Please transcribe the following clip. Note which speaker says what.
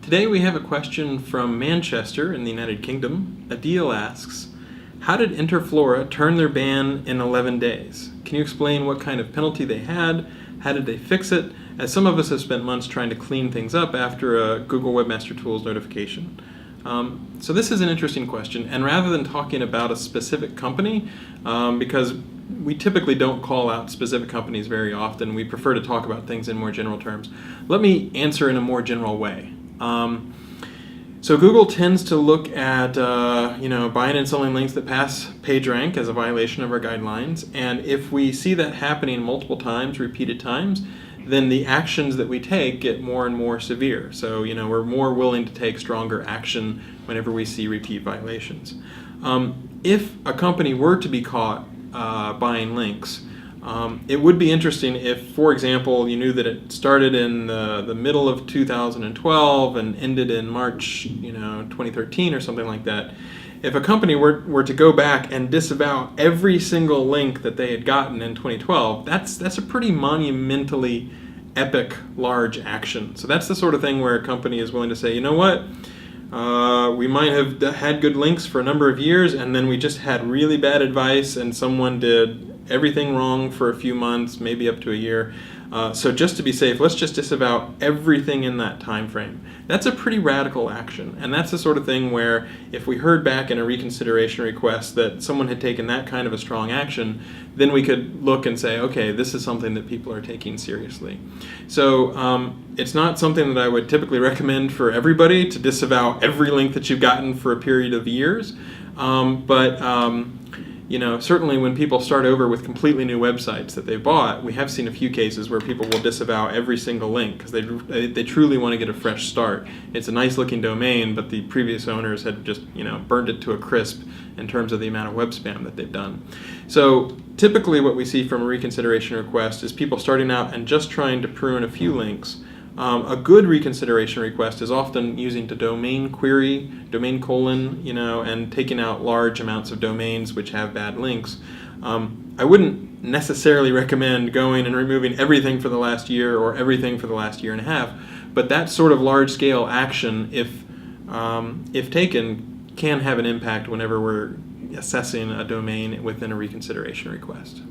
Speaker 1: Today we have a question from Manchester in the United Kingdom. Adil asks, how did Interflora turn their ban in 11 days? Can you explain what kind of penalty they had? How did they fix it? As some of us have spent months trying to clean things up after a Google Webmaster Tools notification. So this is an interesting question, and rather than talking about a specific company, because we typically don't call out specific companies very often, we prefer to talk about things in more general terms. Let me answer in a more general way. So Google tends to look at buying and selling links that pass PageRank as a violation of our guidelines, and if we see that happening multiple times, repeated times, then the actions that we take get more and more severe. So we're more willing to take stronger action whenever we see repeat violations. If a company were to be caught buying links, it would be interesting if, for example, you knew that it started in the middle of 2012 and ended in March 2013 or something like that. If a company were to go back and disavow every single link that they had gotten in 2012, that's a pretty monumentally epic, large action. So that's the sort of thing where a company is willing to say, you know what, we might have had good links for a number of years, and then we just had really bad advice and someone did everything wrong for a few months, maybe up to a year. So just to be safe, let's just disavow everything in that time frame. That's a pretty radical action, and that's the sort of thing where if we heard back in a reconsideration request that someone had taken that kind of a strong action, then we could look and say, okay, this is something that people are taking seriously. So it's not something that I would typically recommend for everybody to disavow every link that you've gotten for a period of years, certainly when people start over with completely new websites that they've bought, we have seen a few cases where people will disavow every single link because they truly want to get a fresh start. It's a nice looking domain, but the previous owners had just burned it to a crisp in terms of the amount of web spam that they've done. So typically what we see from a reconsideration request is people starting out and just trying to prune a few links. A good reconsideration request is often using the domain query, domain colon, and taking out large amounts of domains which have bad links. I wouldn't necessarily recommend going and removing everything for the last year or everything for the last year and a half, but that sort of large-scale action, if taken, can have an impact whenever we're assessing a domain within a reconsideration request.